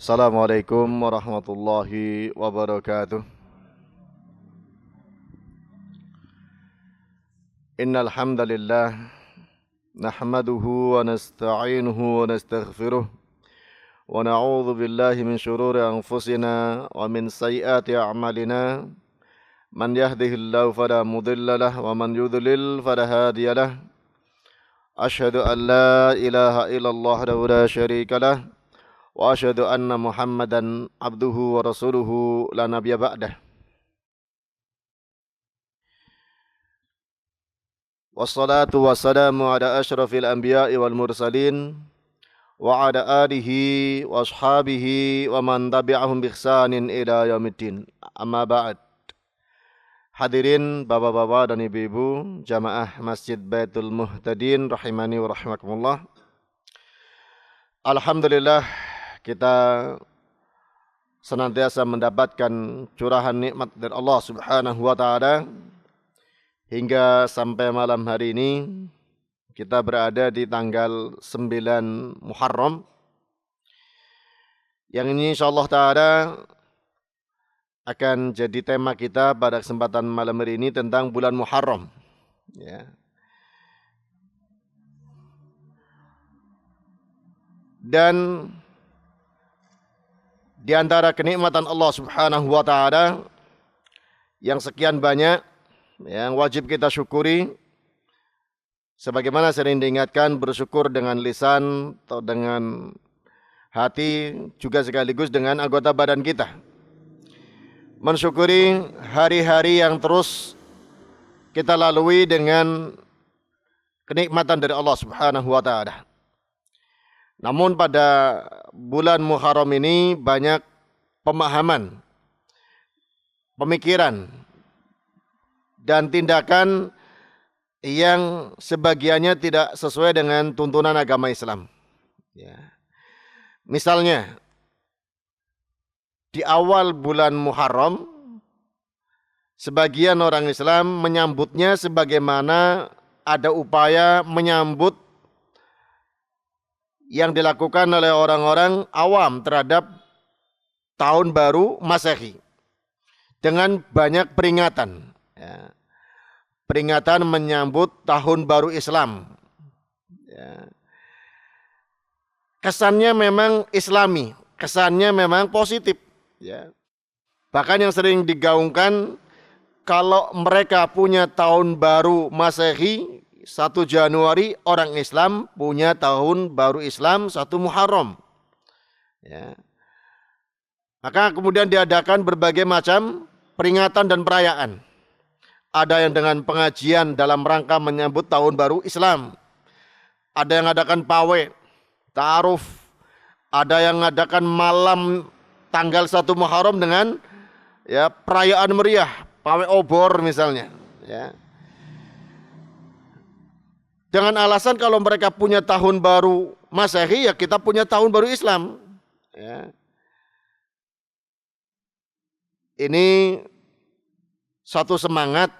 Assalamualaikum warahmatullahi wabarakatuh. Innal hamdalillah nahmaduhu wa nasta'inuhu wa nastaghfiruh wa na'udzu billahi min shururi anfusina wa min sayyiati a'malina. Man yahdihillahu fala mudilla lahu wa man yudlil fala hadiya lahu. Asyhadu an la ilaha illallah wahdahu la syarika lahu wa asyhadu anna Muhammadan abduhu wa rasuluhu la nabiyya ba'dah. Wassalatu wassalamu ala asyrafil anbiya'i wal mursalin wa ala alihi wa ashabihi wa man tabi'ahum bi ihsanin ila yaumiddin. Amma ba'd. Hadirin bapak-bapak dan ibu-ibu jamaah Masjid Baitul Muhtadin rahimani wa rahimakumullah. Alhamdulillah kita senantiasa mendapatkan curahan nikmat dari Allah Subhanahu wa taala hingga sampai malam hari ini kita berada di tanggal 9 Muharram. Yang ini insyaallah taala akan jadi tema kita pada kesempatan malam hari ini tentang bulan Muharram. Ya. Dan di antara kenikmatan Allah Subhanahu wa taala yang sekian banyak yang wajib kita syukuri, sebagaimana sering diingatkan, bersyukur dengan lisan atau dengan hati, juga sekaligus dengan anggota badan kita. Mensyukuri hari-hari yang terus kita lalui dengan kenikmatan dari Allah Subhanahu wa taala. Namun pada bulan Muharram ini banyak pemahaman, pemikiran dan tindakan yang sebagiannya tidak sesuai dengan tuntunan agama Islam. Ya. Misalnya, di awal bulan Muharram, sebagian orang Islam menyambutnya sebagaimana ada upaya menyambut yang dilakukan oleh orang-orang awam terhadap Tahun Baru Masehi dengan banyak peringatan. Ya. Peringatan menyambut Tahun Baru Islam. Ya. Kesannya memang Islami, kesannya memang positif. Ya. Bahkan yang sering digaungkan, kalau mereka punya Tahun Baru Masehi 1 Januari, orang Islam punya Tahun Baru Islam 1 Muharram. Ya. Maka kemudian diadakan berbagai macam peringatan dan perayaan. Ada yang dengan pengajian dalam rangka menyambut Tahun Baru Islam. Ada yang mengadakan pawai, ta'aruf. Ada yang mengadakan malam tanggal 1 Muharram dengan ya perayaan meriah, pawai obor misalnya. Ya. Dengan alasan kalau mereka punya Tahun Baru Masehi, ya kita punya Tahun Baru Islam. Ya. Ini satu semangat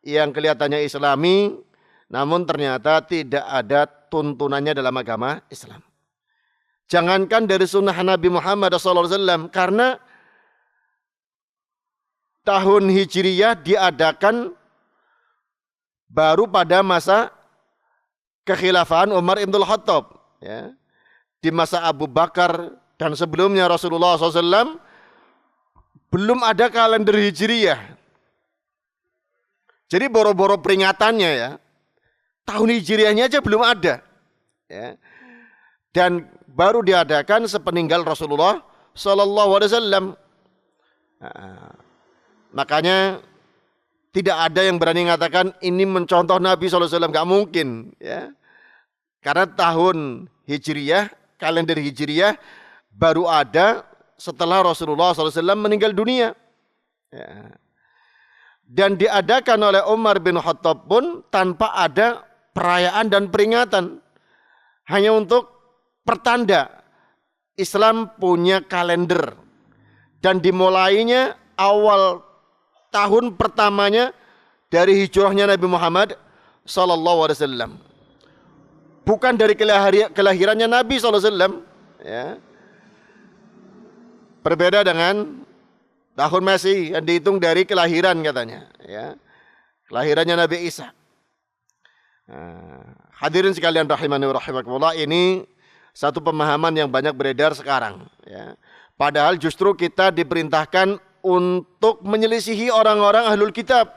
yang kelihatannya Islami, namun ternyata tidak ada tuntunannya dalam agama Islam. Jangankan dari sunnah Nabi Muhammad SAW, karena tahun Hijriyah diadakan baru pada masa kekhilafan Umar ibn Khattab. Ya. Di masa Abu Bakar dan sebelumnya Rasulullah SAW belum ada kalender Hijriyah. Jadi boro-boro peringatannya ya, tahun Hijriahnya aja belum ada. Ya. Dan baru diadakan sepeninggal Rasulullah SAW. Nah, makanya tidak ada yang berani mengatakan ini mencontoh Nabi SAW, nggak mungkin. Ya. Karena tahun Hijriyah, kalender Hijriyah baru ada setelah Rasulullah SAW meninggal dunia. Ya. Dan diadakan oleh Umar bin Khattab pun tanpa ada perayaan dan peringatan. Hanya untuk pertanda Islam punya kalender. Dan dimulainya awal tahun pertamanya dari hijrahnya Nabi Muhammad SAW. Bukan dari kelahirannya Nabi SAW. Ya. Berbeda dengan tahun Masehi yang dihitung dari kelahiran katanya, ya. Kelahirannya Nabi Isa. Hadirin sekalian rahimani wa rahimakumullah, ini satu pemahaman yang banyak beredar sekarang, ya. Padahal justru kita diperintahkan untuk menyelisihi orang-orang ahlul kitab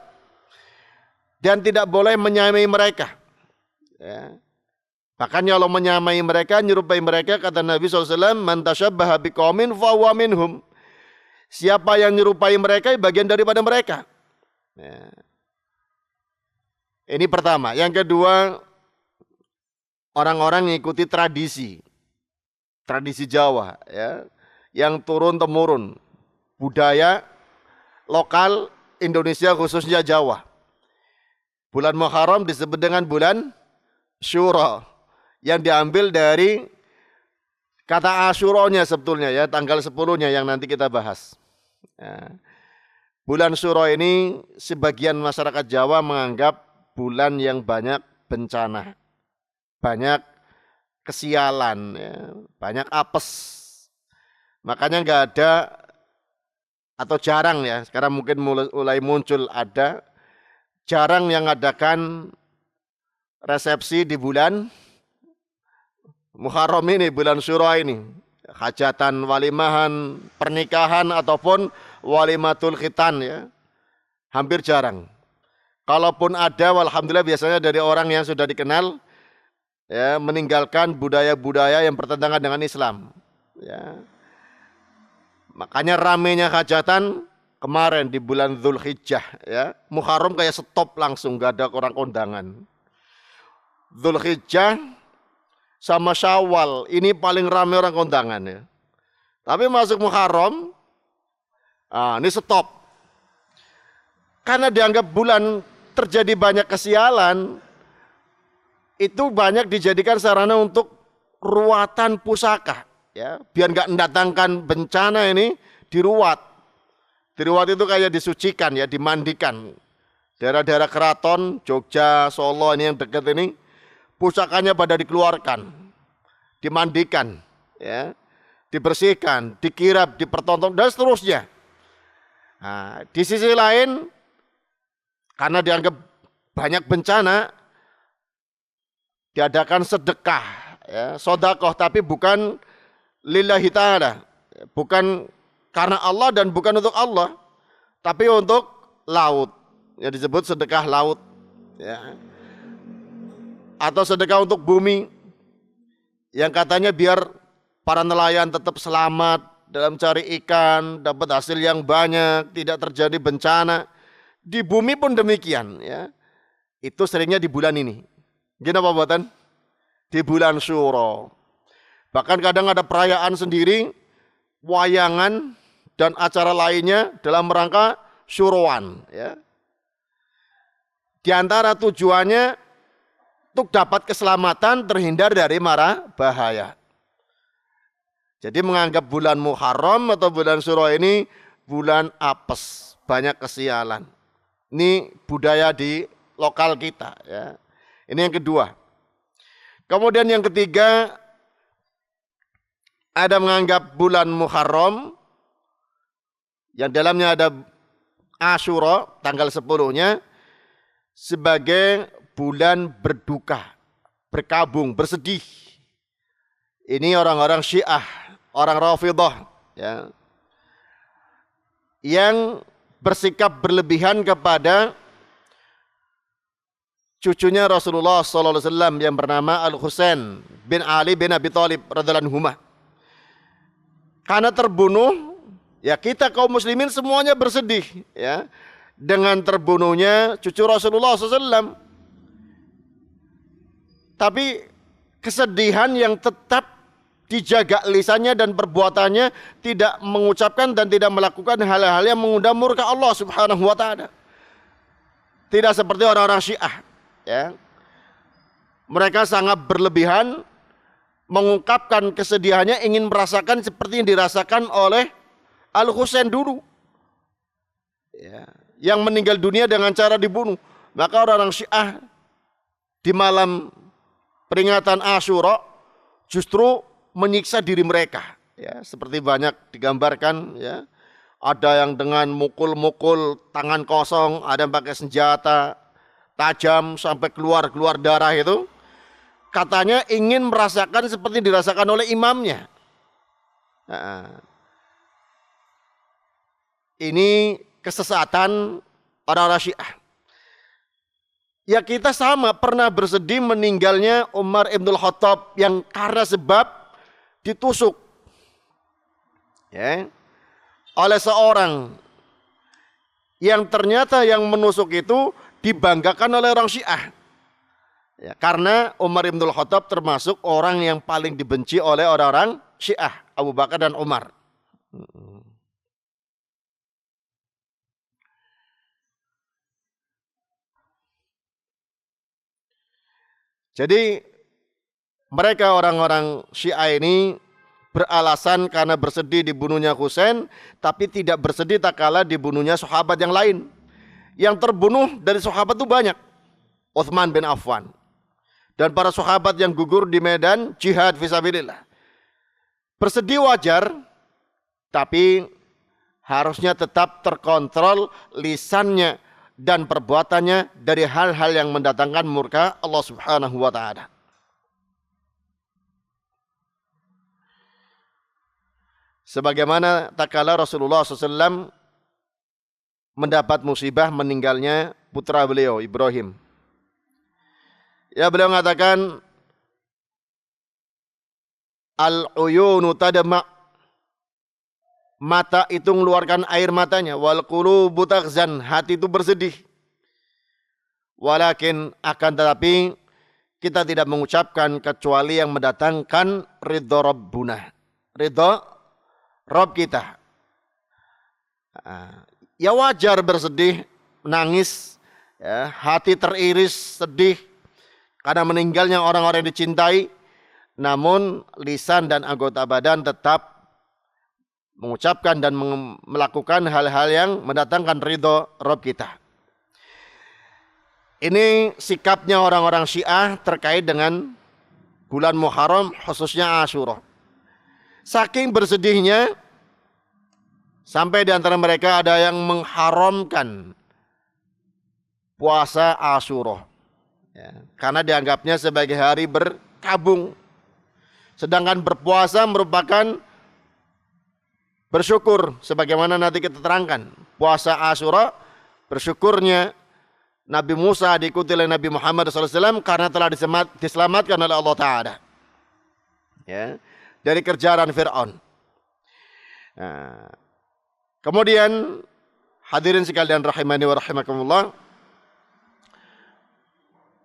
dan tidak boleh menyamai mereka, ya. Bahkan kalau menyamai mereka, nyerupai mereka, kata Nabi SAW, man tasyabbaha biqaumin fahuwa minhum. Siapa yang nyerupai mereka, bagian daripada mereka. Ya. Ini pertama. Yang kedua, orang-orang mengikuti tradisi Jawa, ya, yang turun temurun, budaya lokal Indonesia khususnya Jawa. Bulan Muharram disebut dengan bulan Syura, yang diambil dari kata Asyuranya sebetulnya, ya, tanggal 10-nya yang nanti kita bahas. Ya. Bulan Syura ini sebagian masyarakat Jawa menganggap bulan yang banyak bencana, banyak kesialan, ya, banyak apes. Makanya nggak ada atau jarang, ya, sekarang mungkin mulai muncul, ada jarang yang ngadakan resepsi di bulan Muharram ini, bulan Syura ini, hajatan, walimahan, pernikahan ataupun walimatul khitan, ya, hampir jarang. Kalaupun ada, alhamdulillah biasanya dari orang yang sudah dikenal, ya, meninggalkan budaya-budaya yang bertentangan dengan Islam, ya. Makanya ramenya hajatan kemarin di bulan Dzulhijjah, ya. Muharram kayak stop langsung, gak ada orang kondangan. Dzulhijjah sama Syawal ini paling ramai orang kondangan, ya. Tapi masuk Muharram, ini stop. Karena dianggap bulan terjadi banyak kesialan, itu banyak dijadikan sarana untuk ruatan pusaka, ya, biar nggak mendatangkan bencana ini diruat. Diruat itu kayak disucikan, ya, dimandikan. Daerah-daerah keraton, Jogja, Solo ini yang dekat ini, pusakanya pada dikeluarkan, dimandikan, ya, dibersihkan, dikirap, dipertonton, dan seterusnya. Nah, di sisi lain, karena dianggap banyak bencana, diadakan sedekah, ya, sodakoh, tapi bukan lillahi ta'ala, bukan karena Allah dan bukan untuk Allah, tapi untuk laut, yang disebut sedekah laut, ya. Atau sedekah untuk bumi, yang katanya biar para nelayan tetap selamat dalam cari ikan, dapat hasil yang banyak, tidak terjadi bencana. Di bumi pun demikian, ya. Itu seringnya di bulan ini. Gini apa buatan? Di bulan Syura. Bahkan kadang ada perayaan sendiri, wayangan dan acara lainnya dalam rangka Syuroan, ya. Di antara tujuannya untuk dapat keselamatan, terhindar dari mara bahaya. Jadi menganggap bulan Muharram atau bulan Syura ini bulan apes, banyak kesialan. Ini budaya di lokal kita, ya. Ini yang kedua. Kemudian yang ketiga, ada menganggap bulan Muharram yang dalamnya ada Asyura tanggal 10-nya sebagai bulan berduka, berkabung, bersedih. Ini orang-orang Syiah, orang Rafidhah, ya, yang bersikap berlebihan kepada cucunya Rasulullah SAW yang bernama Al-Husain bin Ali bin Abi Thalib radhiyallahu anhu. Karena terbunuh, ya, kita kaum muslimin semuanya bersedih, ya, dengan terbunuhnya cucu Rasulullah SAW. Tapi kesedihan yang tetap dijaga lisannya dan perbuatannya, tidak mengucapkan dan tidak melakukan hal-hal yang mengundang murka Allah Subhanahu wa taala. Tidak seperti orang-orang Syiah, ya. Mereka sangat berlebihan mengungkapkan kesedihannya, ingin merasakan seperti yang dirasakan oleh Al-Husain dulu, ya, yang meninggal dunia dengan cara dibunuh. Maka orang-orang Syiah di malam peringatan Asyura justru menyiksa diri mereka, ya, seperti banyak digambarkan ya. Ada yang dengan mukul-mukul tangan kosong, ada yang pakai senjata tajam sampai keluar darah itu. Katanya ingin merasakan seperti dirasakan oleh imamnya. Nah, ini kesesatan orang-orang Syiah. Ya kita sama pernah bersedih meninggalnya Umar Ibn Khattab yang karena sebab ditusuk ya, oleh seorang yang ternyata yang menusuk itu dibanggakan oleh orang Syiah. Ya, karena Umar Ibn Khattab termasuk orang yang paling dibenci oleh orang-orang Syiah, Abu Bakar dan Umar. Jadi mereka orang-orang Syiah ini beralasan karena bersedih dibunuhnya Husain, tapi tidak bersedih tak kala dibunuhnya sahabat yang lain. Yang terbunuh dari sahabat itu banyak. Utsman bin Affan dan para sahabat yang gugur di medan jihad fisabilillah. Bersedih wajar, tapi harusnya tetap terkontrol lisannya dan perbuatannya dari hal-hal yang mendatangkan murka Allah Subhanahu wa taala. Sebagaimana tatkala Rasulullah SAW mendapat musibah meninggalnya putra beliau Ibrahim. Ya, beliau mengatakan al-uyunu tadma, mata itu mengeluarkan air matanya, wal qulubu taghzan, hati itu bersedih. Walakin akan tetapi kita tidak mengucapkan kecuali yang mendatangkan ridha Rabbuna, ridha Rabb kita. Ya wajar bersedih, menangis, ya, hati teriris, sedih karena meninggalnya orang-orang yang dicintai. Namun lisan dan anggota badan tetap mengucapkan dan melakukan hal-hal yang mendatangkan ridho Rabb kita. Ini sikapnya orang-orang Syiah terkait dengan bulan Muharram, khususnya Asyura. Saking bersedihnya sampai di antara mereka ada yang mengharamkan puasa Asyura, ya, karena dianggapnya sebagai hari berkabung. Sedangkan berpuasa merupakan bersyukur, sebagaimana nanti kita terangkan. Puasa Asyura, bersyukurnya Nabi Musa diikuti oleh Nabi Muhammad SAW karena telah diselamatkan oleh Allah Ta'ala, ya, dari kejaran Fir'aun. Nah, kemudian hadirin sekalian rahimani wa rahimakumullah,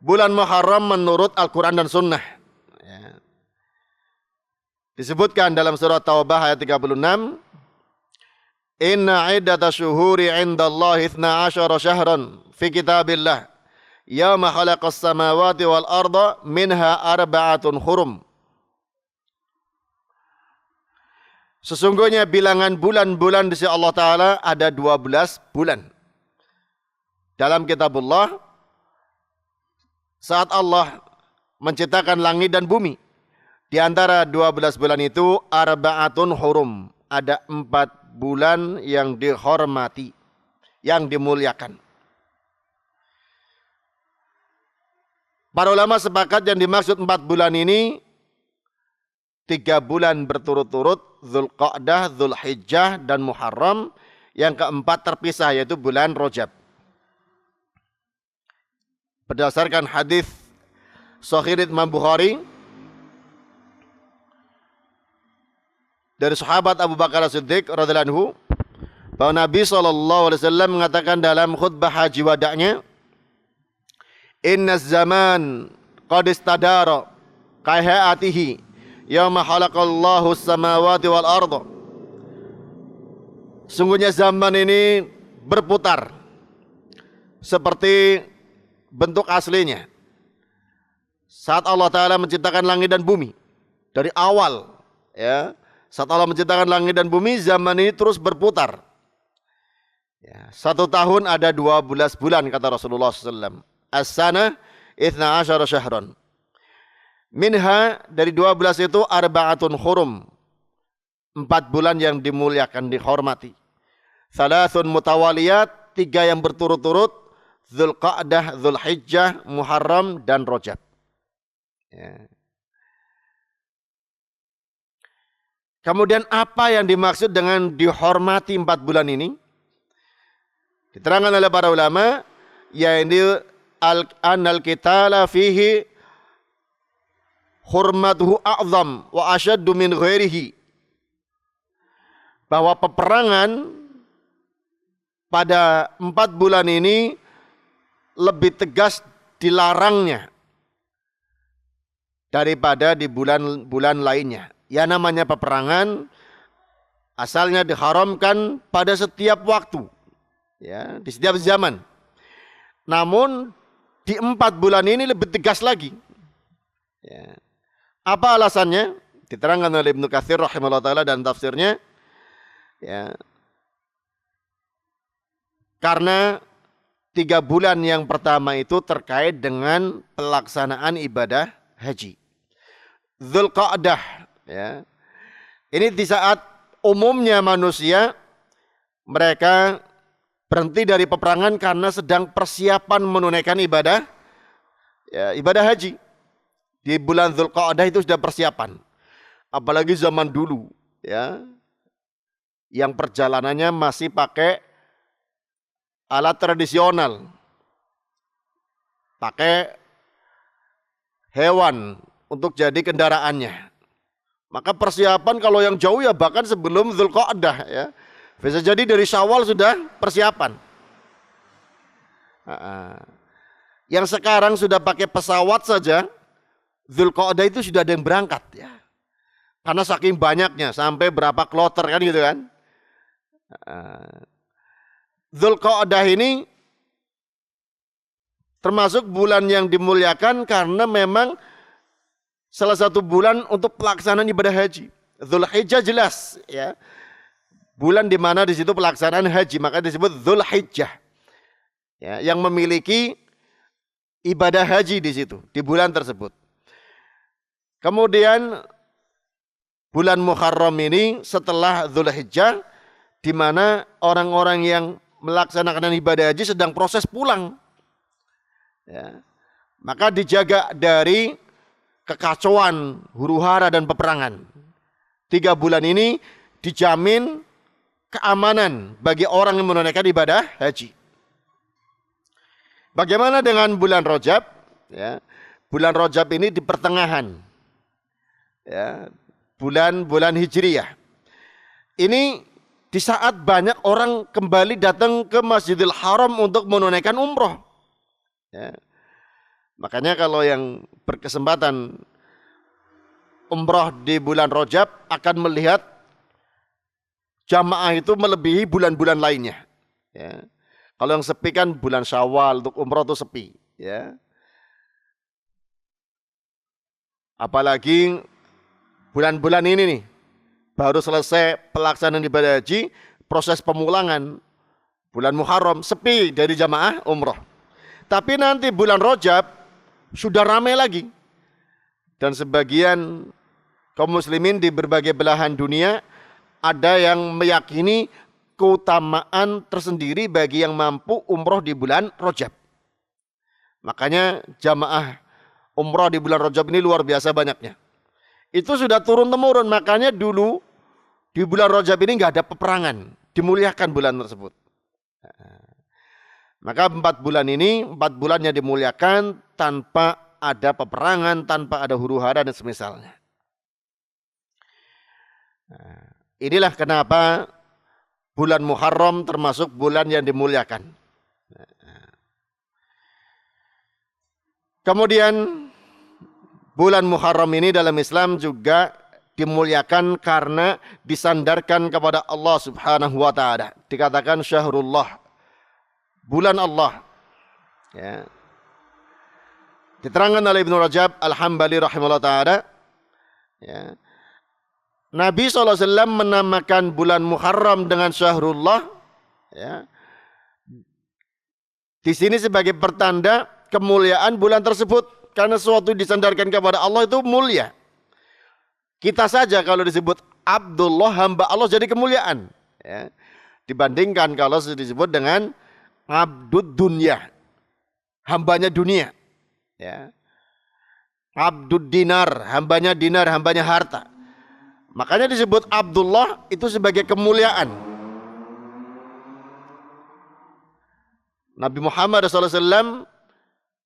bulan Muharram menurut Al-Quran dan Sunnah, ya, disebutkan dalam surat Taubah ayat 36, inna iddata syuhuri indallahi 12 syahran fi kitabillah yawma khalaqas samawati wal arda minha arba'atun hurum. Sesungguhnya bilangan bulan-bulan di sisi Allah Ta'ala ada 12 bulan. Dalam kitabullah, saat Allah menciptakan langit dan bumi, di antara 12 bulan itu arba'atun hurum, ada 4 bulan yang dihormati, yang dimuliakan. Para ulama sepakat yang dimaksud 4 bulan ini 3 bulan berturut-turut, Dzulqa'dah, Dzulhijjah, dan Muharram. Yang keempat terpisah, yaitu bulan Rajab. Berdasarkan hadis Sahih Imam Bukhari dari sahabat Abu Bakar As-Siddiq radhiyallahu anhu, bahwa Nabi SAW mengatakan dalam khutbah haji wada'nya, inna zaman qad istadara kaha'atihi yawma khalaqallahu samawati wal arda. Sungguhnya zaman ini berputar seperti bentuk aslinya saat Allah Ta'ala menciptakan langit dan bumi. Dari awal, ya, saat Allah menciptakan langit dan bumi, zaman ini terus berputar, ya, 1 tahun ada 12 bulan, kata Rasulullah SAW. As-sana 12 syahran. Minha, dari 12 itu arba'atun hurum, 4 bulan yang dimuliakan, dihormati. Salasun mutawaliyat, 3 yang berturut-turut, Dzulqa'dah, Dzulhijjah, Muharram, dan Rajab. Ya. Kemudian apa yang dimaksud dengan dihormati 4 bulan ini? Diterangkan oleh para ulama, yaitu anal qitala fihi hurmatuhu a'zam wa asyaddu min ghairihi. Bahwa peperangan pada 4 bulan ini lebih tegas dilarangnya daripada di bulan-bulan lainnya. Ya, namanya peperangan asalnya diharamkan pada setiap waktu, ya, di setiap zaman. Namun di 4 bulan ini lebih tegas lagi. Ya. Apa alasannya? Diterangkan oleh Ibnu Katsir rahimahullah taala dan tafsirnya. Ya. Karena 3 bulan yang pertama itu terkait dengan pelaksanaan ibadah haji. Dzulqa'dah, ya. Ini di saat umumnya manusia mereka berhenti dari peperangan karena sedang persiapan menunaikan ibadah, ya, ibadah haji. Di bulan Dzulqa'dah itu sudah persiapan. Apalagi zaman dulu, ya, yang perjalanannya masih pakai alat tradisional, pakai hewan untuk jadi kendaraannya. Maka persiapan kalau yang jauh ya bahkan sebelum Dzulqa'dah, ya. Bisa jadi dari Syawal sudah persiapan. Yang sekarang sudah pakai pesawat saja, Dzulqa'dah itu sudah ada yang berangkat, ya. Karena saking banyaknya, sampai berapa kloter kan gitu kan. Dzulqa'dah ini termasuk bulan yang dimuliakan karena memang salah satu bulan untuk pelaksanaan ibadah haji. Dzulhijjah jelas, ya, bulan di mana di situ pelaksanaan haji, maka disebut Dzulhijjah. Ya, yang memiliki ibadah haji di situ, di bulan tersebut. Kemudian bulan Muharram ini setelah Dzulhijjah, di mana orang-orang yang melaksanakan ibadah haji sedang proses pulang, ya. Maka dijaga dari kekacauan, huru-hara dan peperangan. 3 bulan ini dijamin keamanan bagi orang yang menunaikan ibadah haji. Bagaimana dengan bulan Rajab? Ya, bulan Rajab ini di pertengahan, ya, bulan-bulan Hijriyah. Ini di saat banyak orang kembali datang ke Masjidil Haram untuk menunaikan umroh. Ya. Makanya kalau yang berkesempatan umroh di bulan Rajab akan melihat jamaah itu melebihi bulan-bulan lainnya. Ya. Kalau yang sepi kan bulan Syawal untuk umroh itu sepi. Ya. Apalagi bulan-bulan ini nih, baru selesai pelaksanaan ibadah haji, proses pemulangan, bulan Muharram sepi dari jamaah umroh. Tapi nanti bulan Rajab sudah ramai lagi. Dan sebagian kaum muslimin di berbagai belahan dunia ada yang meyakini keutamaan tersendiri bagi yang mampu umroh di bulan Rajab. Makanya jamaah umroh di bulan Rajab ini luar biasa banyaknya. Itu sudah turun-temurun, makanya dulu di bulan Rajab ini nggak ada peperangan, dimuliakan bulan tersebut. Maka 4 bulan ini, 4 bulannya dimuliakan tanpa ada peperangan, tanpa ada huru-hara dan semisalnya. Inilah kenapa bulan Muharram termasuk bulan yang dimuliakan. Kemudian bulan Muharram ini dalam Islam juga dimuliakan karena disandarkan kepada Allah Subhanahu wa taala. Dikatakan syahrullah, bulan Allah. Ya. Diterangkan oleh Ibnu Rajab Al-Hambali rahimahullah taala, ya. Nabi SAW menamakan bulan Muharram dengan syahrullah, ya, di sini sebagai pertanda kemuliaan bulan tersebut, karena sesuatu disandarkan kepada Allah itu mulia. Kita saja kalau disebut Abdullah, hamba Allah, jadi kemuliaan. Ya. Dibandingkan kalau disebut dengan abdud dunya, hambanya dunia. Ya. Abdud dinar, hambanya harta. Makanya disebut Abdullah itu sebagai kemuliaan. Nabi Muhammad SAW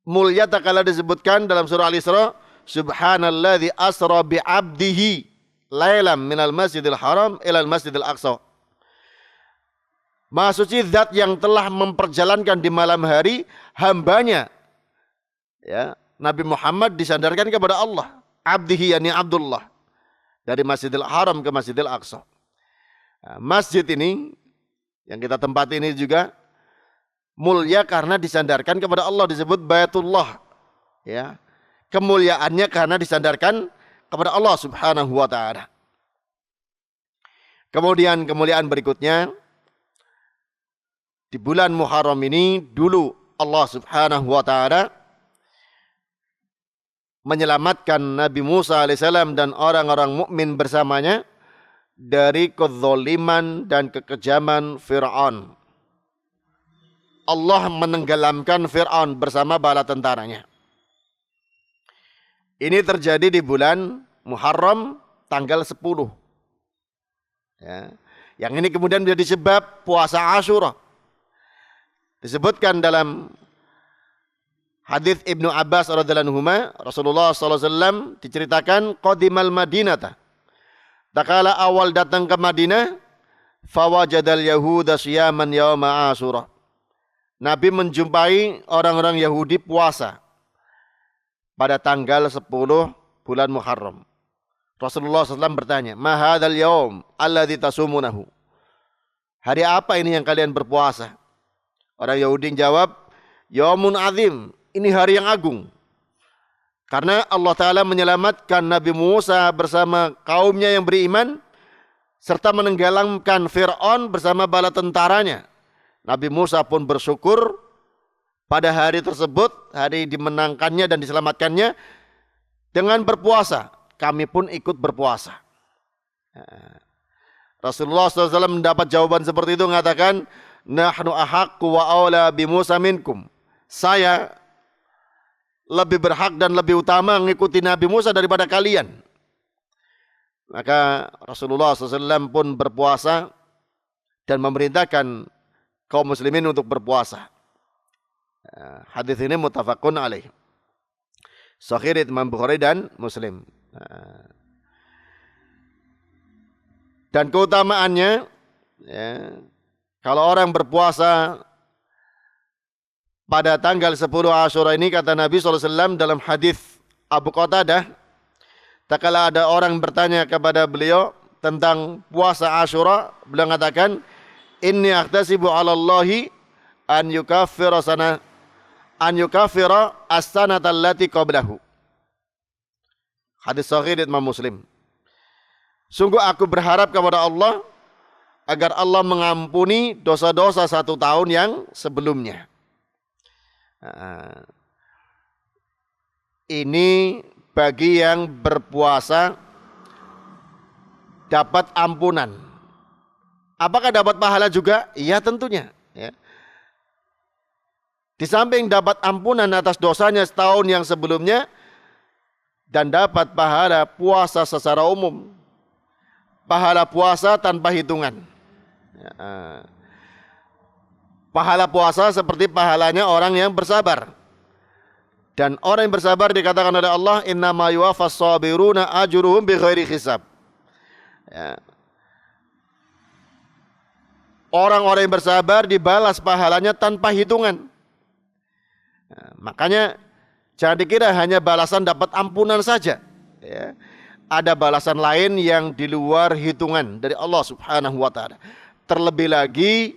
mulia tak kala disebutkan dalam surah Al-Isra, Subhanalladzi asra bi'abdihi lailam minal masjidil haram ilal masjidil aqsa. Maha suci zat yang telah memperjalankan di malam hari hambanya. Ya, Nabi Muhammad disandarkan kepada Allah. Abdihi yakni Abdullah. Dari Masjidil Haram ke Masjidil Aqsa. Nah, masjid ini yang kita tempati ini juga mulia karena disandarkan kepada Allah, disebut Baitullah. Ya. Kemuliaannya karena disandarkan kepada Allah Subhanahu wa taala. Kemudian kemuliaan berikutnya, di bulan Muharram ini dulu Allah Subhanahu wa taala menyelamatkan Nabi Musa alaihissalam dan orang-orang mukmin bersamanya dari kezaliman dan kekejaman Fir'aun. Allah menenggelamkan Fir'aun bersama bala tentaranya. Ini terjadi di bulan Muharram tanggal 10. Ya. Yang ini kemudian menjadi sebab puasa Asyura. Disebutkan dalam hadis Ibnu Abbas radhiyallahu anhu, Rasulullah sallallahu alaihi wasallam diceritakan qadimal Madinata. Takala awal datang ke Madinah, fawajadal yahuda siyaman yauma Asyura. Nabi menjumpai orang-orang Yahudi puasa pada tanggal 10 bulan Muharram. Rasulullah SAW bertanya, ma hadzal yaum alladzi tasumunahu? Hari apa ini yang kalian berpuasa? Orang Yahudi jawab, yaumun azim, ini hari yang agung. Karena Allah Ta'ala menyelamatkan Nabi Musa bersama kaumnya yang beriman, serta menenggelamkan Fir'aun bersama bala tentaranya. Nabi Musa pun bersyukur pada hari tersebut, hari dimenangkannya dan diselamatkannya, dengan berpuasa. Kami pun ikut berpuasa. Rasulullah SAW mendapat jawaban seperti itu, mengatakan, nahnu ahaqqu wa aula bi Musa minkum. Saya lebih berhak dan lebih utama mengikuti Nabi Musa daripada kalian. Maka Rasulullah SAW pun berpuasa dan memerintahkan kaum muslimin untuk berpuasa. Hadis ini muttafaqun alaih. Sahih Imam Bukhari dan Muslim. Dan keutamaannya, ya, kalau orang berpuasa pada tanggal 10 Asyura ini, kata Nabi SAW dalam hadis Abu Qatadah, tak kala ada orang bertanya kepada beliau tentang puasa Asyura, beliau mengatakan, inni ahtasibu 'ala Allahi an yukaffira as-sanata allati qablahu. Hadis sahih Imam Muslim. Sungguh aku berharap kepada Allah agar Allah mengampuni dosa-dosa 1 tahun yang sebelumnya. Ini bagi yang berpuasa dapat ampunan. Apakah dapat pahala juga? Iya tentunya. Ya. Di samping dapat ampunan atas dosanya setahun yang sebelumnya, dan dapat pahala puasa secara umum. Pahala puasa tanpa hitungan. Ya. Pahala puasa seperti pahalanya orang yang bersabar. Dan orang yang bersabar dikatakan oleh Allah, innama yuwaffas sabiruna ajruhum bighairi hisab. Ya. Orang-orang yang bersabar dibalas pahalanya tanpa hitungan. Nah, makanya jangan dikira hanya balasan dapat ampunan saja. Ya. Ada balasan lain yang di luar hitungan dari Allah Subhanahu wa ta'ala. Terlebih lagi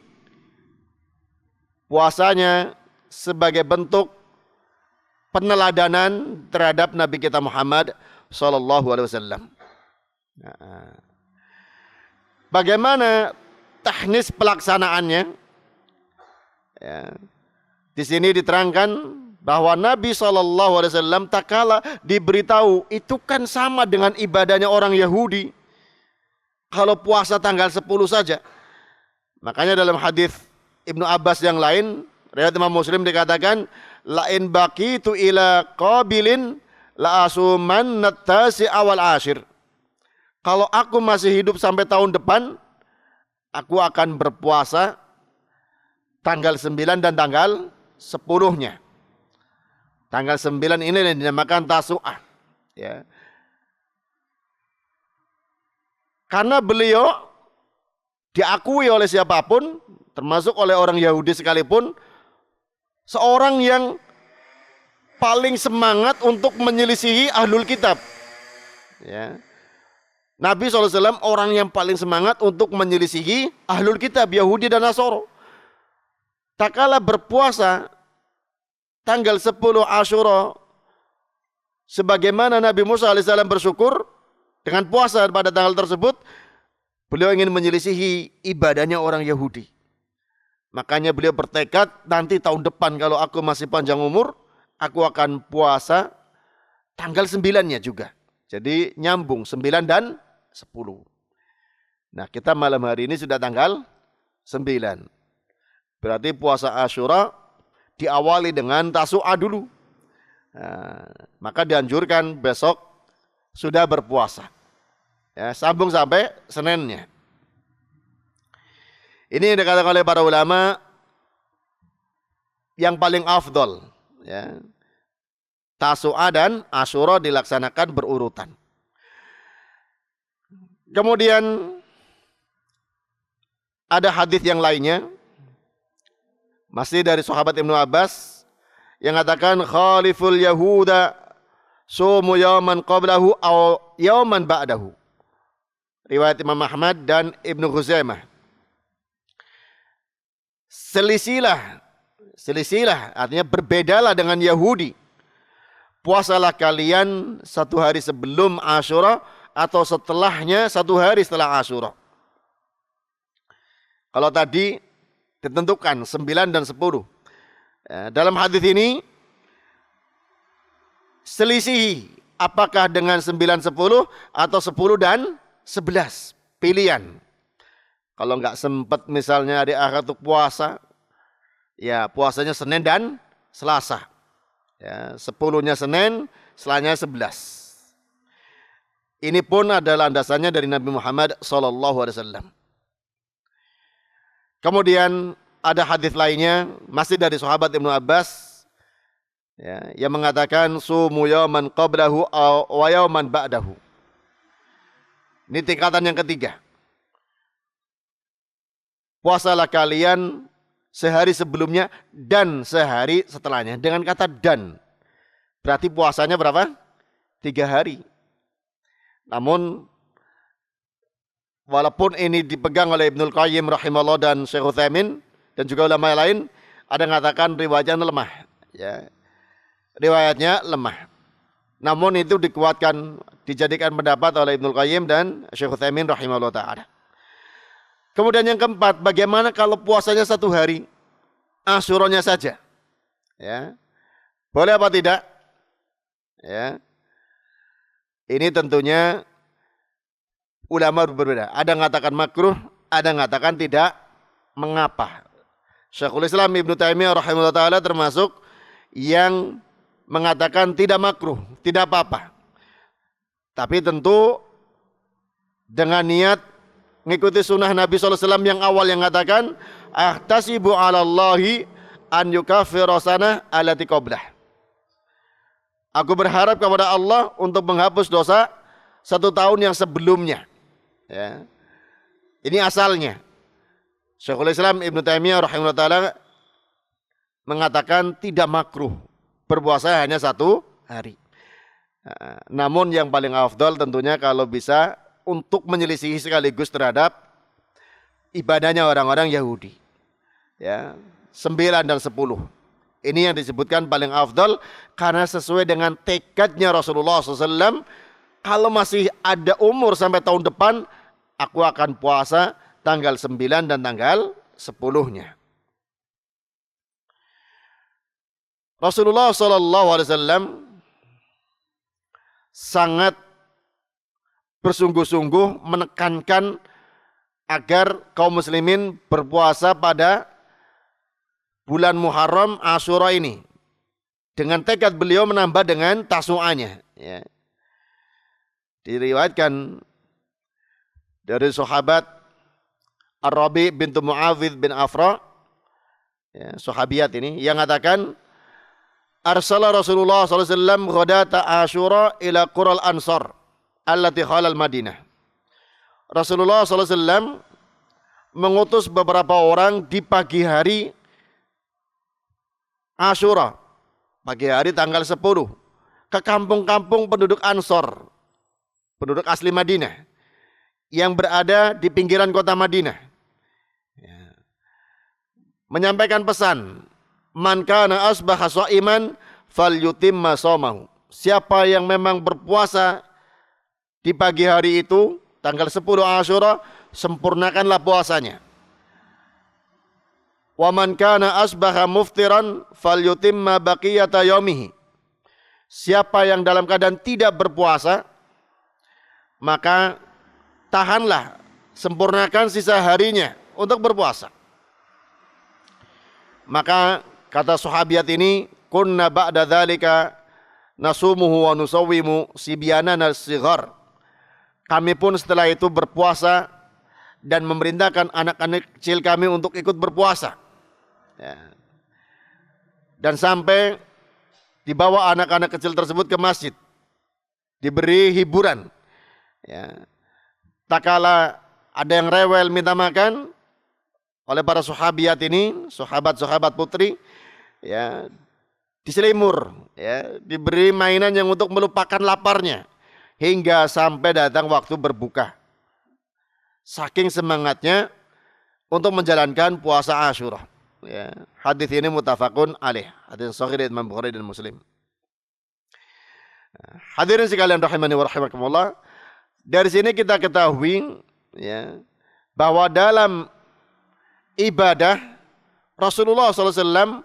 puasanya sebagai bentuk peneladanan terhadap Nabi kita Muhammad sallallahu alaihi wasallam. Nah, bagaimana teknis pelaksanaannya? Ya. Di sini diterangkan bahwa Nabi SAW tak kala diberitahu itu kan sama dengan ibadahnya orang Yahudi. kalau puasa tanggal 10 saja. Makanya dalam hadis Ibnu Abbas yang lain, riwayat Imam Muslim dikatakan, la in baqitu ila qabilin la asuman natasi awal ashir. Kalau aku masih hidup sampai tahun depan, aku akan berpuasa tanggal 9 dan tanggal 10-nya. Tanggal 9 ini yang dinamakan Tasu'ah. Ya. Karena beliau diakui oleh siapapun, termasuk oleh orang Yahudi sekalipun, seorang yang paling semangat untuk menyelisihi ahlul kitab. Ya. Nabi SAW orang yang paling semangat untuk menyelisihi ahlul kitab, Yahudi dan Nasoro. Tak kala berpuasa tanggal 10 Asyura, sebagaimana Nabi Musa AS bersyukur dengan puasa pada tanggal tersebut, beliau ingin menyelisihi ibadahnya orang Yahudi. Makanya beliau bertekad, nanti tahun depan kalau aku masih panjang umur, aku akan puasa tanggal 9-nya juga. Jadi nyambung 9 dan 10. Nah, kita malam hari ini sudah tanggal 9. Berarti puasa Asyura diawali dengan Tasu'ah dulu. Nah, maka dianjurkan besok sudah berpuasa. Ya, sambung sampai Seninnya. Ini yang dikatakan oleh para ulama yang paling afdol. Ya. Tasu'ah dan Asyura dilaksanakan berurutan. Kemudian ada hadis yang lainnya, masih dari sahabat Ibnu Abbas, yang katakan khaliful yahuda sumu yawman qablahu aw yawman ba'dahu. Riwayat Imam Ahmad dan Ibnu Khuzaimah. Selisilah artinya berbedalah dengan Yahudi. Puasalah kalian satu hari sebelum Asyura atau setelahnya satu hari setelah Asyura. Kalau tadi ditentukan 9 dan 10. Dalam hadis ini selisih apakah dengan 9, 10 atau 10 dan 11. Pilihan. Kalau nggak sempat misalnya di akhir untuk puasa, ya puasanya Senin dan Selasa. Ya, 10-nya Senin, setelahnya 11. Ini pun adalah landasannya dari Nabi Muhammad SAW. Kemudian ada hadis lainnya masih dari sahabat Ibnu Abbas, ya, yang mengatakan sumu yawman qablahu wa yawman ba'dahu. Ini tingkatan yang ketiga. Puasalah kalian sehari sebelumnya dan sehari setelahnya. Dengan kata dan. Berarti puasanya berapa? 3 hari. Namun walaupun ini dipegang oleh Ibnul Qayyim rahimahullah dan Syekh Utsaimin dan juga ulama lain, ada yang mengatakan riwayatnya lemah. Ya. Riwayatnya lemah. Namun itu dikuatkan, dijadikan pendapat oleh Ibnul Qayyim dan Syekh Utsaimin rahimahullah ta'ala. Kemudian yang keempat, bagaimana kalau puasanya 1 hari, Asyuranya saja? Ya. Boleh apa tidak? Ya. Ini tentunya ulama berbeda. Ada yang mengatakan makruh, ada yang mengatakan tidak mengapa. Syekhul Islam Ibnu Taimiyah rahimahullah ta'ala termasuk yang mengatakan tidak makruh, tidak apa-apa. Tapi tentu dengan niat mengikuti sunnah Nabi SAW yang awal yang mengatakan ahtasibu ala Allahi an yukaffira sanah allati qablah. Aku berharap kepada Allah untuk menghapus dosa 1 tahun yang sebelumnya. Ya. Ini asalnya. Syekhul Islam Ibnu Taimiyah rahimahullah ta'ala mengatakan tidak makruh berpuasa hanya 1 hari. Namun yang paling afdal tentunya kalau bisa untuk menyelisihi sekaligus terhadap ibadahnya orang-orang Yahudi. Ya, 9 dan 10. Ini yang disebutkan paling afdal karena sesuai dengan tekadnya Rasulullah SAW. Kalau masih ada umur sampai tahun depan, aku akan puasa tanggal 9 dan tanggal 10-nya. Rasulullah SAW sangat bersungguh-sungguh menekankan agar kaum muslimin berpuasa pada bulan Muharram Asyura ini. Dengan tekad beliau menambah dengan tasu'anya. Ya. Diriwayatkan dari sahabat Ar-Rabi bintu Mu'awidh bin Afra, ya, sahabiat ini, yang mengatakan, Arsala Rasulullah SAW ghadata Asyura ila Qural Ansar allati khalal Madinah. Rasulullah SAW mengutus beberapa orang di pagi hari Asyura, pagi hari tanggal 10, ke kampung-kampung penduduk Ansor, penduduk asli Madinah, yang berada di pinggiran kota Madinah. Ya. Menyampaikan pesan, man kana asbaha sha'iman falyutimma shaumahu. Siapa yang memang berpuasa di pagi hari itu, tanggal 10 Asyura, sempurnakanlah puasanya. Wa man kana asbaha muftiran falyutimma baqiyata yaumihi. Siapa yang dalam keadaan tidak berpuasa, maka tahanlah, sempurnakan sisa harinya untuk berpuasa. Maka kata sahabiat ini, kunna ba'da dzalika nasumuhu wa nusawwimu sibyanana as-sighar. Kami pun setelah itu berpuasa dan memerintahkan anak-anak kecil kami untuk ikut berpuasa. Ya. Dan sampai dibawa anak-anak kecil tersebut ke masjid, diberi hiburan. Ya. Tak kala ada yang rewel minta makan oleh para sahabiat ini, sahabat-sahabat putri, ya, diselimur, ya, diberi mainan yang untuk melupakan laparnya hingga sampai datang waktu berbuka. Saking semangatnya untuk menjalankan puasa Asyura. Ya, hadis ini muttafaqun alaih, hadis sahih Imam Bukhari dan Muslim. Hadirin sekalian rahimani wa rahimakumullah, dari sini kita ketahui, ya, bahwa dalam ibadah Rasulullah SAW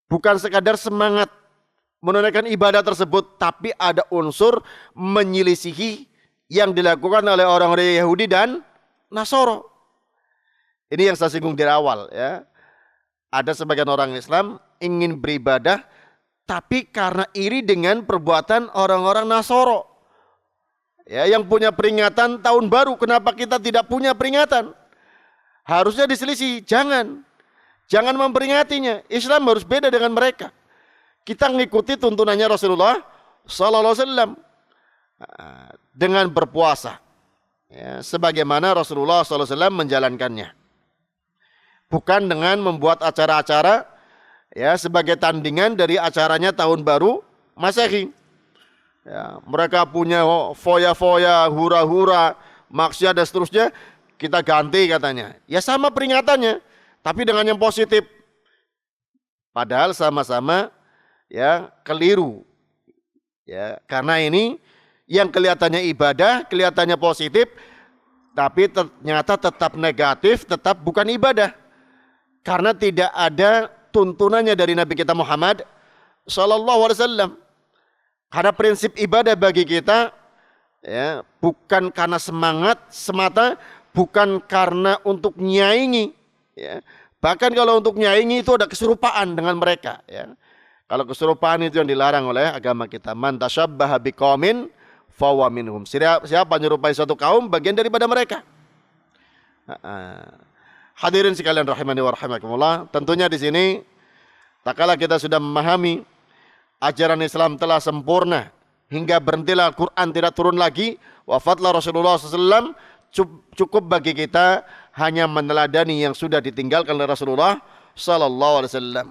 bukan sekadar semangat menunaikan ibadah tersebut, tapi ada unsur menyelisihi yang dilakukan oleh orang-orang Yahudi dan Nasoro. Ini yang saya singgung dari awal, ya. Ada sebagian orang Islam ingin beribadah, tapi karena iri dengan perbuatan orang-orang Nasoro, ya, yang punya peringatan tahun baru, kenapa kita tidak punya peringatan? Harusnya diselisih, jangan memperingatinya. Islam harus beda dengan mereka. Kita mengikuti tuntunannya Rasulullah Sallallahu Alaihi Wasallam dengan berpuasa, ya, sebagaimana Rasulullah Sallallahu Alaihi Wasallam menjalankannya. Bukan dengan membuat acara-acara, ya, sebagai tandingan dari acaranya tahun baru Masehi. Ya, mereka punya foya-foya, hura-hura, maksiat dan seterusnya, kita ganti katanya. Ya sama peringatannya, tapi dengan yang positif. Padahal sama-sama, ya, keliru. Ya, karena ini yang kelihatannya ibadah, kelihatannya positif, tapi ternyata tetap negatif, tetap bukan ibadah. Karena tidak ada tuntunannya dari Nabi kita Muhammad Sallallahu Alaihi Wasallam. Karena prinsip ibadah bagi kita, ya, bukan karena semangat semata, bukan karena untuk nyaingi, ya. Bahkan kalau untuk nyaingi itu ada keserupaan dengan mereka, ya. Kalau keserupaan itu yang dilarang oleh agama kita. Man tasyabbaha biqaumin fahuwa minhum. Siapa menyerupai suatu kaum, bagian daripada mereka. Hadirin sekalian rahimani wa rahimakumullah, tentunya di sini tak kala kita sudah memahami ajaran Islam telah sempurna hingga berhentilah Al-Quran tidak turun lagi, wafatlah Rasulullah SAW, cukup bagi kita hanya meneladani yang sudah ditinggalkan oleh Rasulullah Sallallahu Alaihi Wasallam.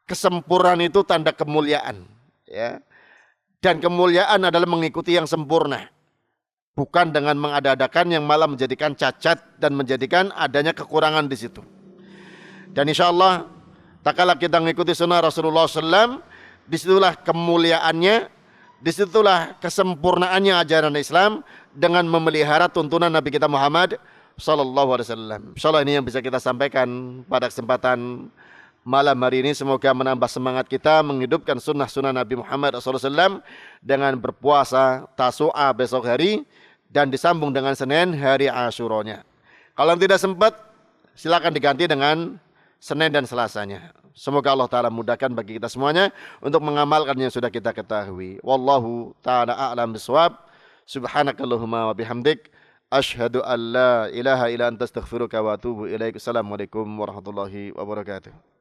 Kesempurnaan itu tanda kemuliaan, ya. Dan kemuliaan adalah mengikuti yang sempurna, bukan dengan mengada-adakan yang malah menjadikan cacat dan menjadikan adanya kekurangan di situ. Dan insya Allah, tak kala kita mengikuti sunnah Rasulullah SAW, disitulah kemuliaannya, disitulah kesempurnaannya ajaran Islam dengan memelihara tuntunan Nabi kita Muhammad Sallallahu Alaihi Wasallam. Insya Allah ini yang bisa kita sampaikan pada kesempatan malam hari ini semoga menambah semangat kita menghidupkan sunnah-sunnah Nabi Muhammad SAW dengan berpuasa Tasu'a besok hari dan disambung dengan Senin hari Asyuranya. Kalau tidak sempat silakan diganti dengan Senin dan Selasanya. Semoga Allah Ta'ala mudahkan bagi kita semuanya untuk mengamalkan yang sudah kita ketahui. Wallahu ta'ala a'lam bisawab. Subhanakallahumma wa bihamdik. Ashhadu an la ilaha illa anta astaghfiruka wa atubu ilaik. Assalamualaikum warahmatullahi wabarakatuh.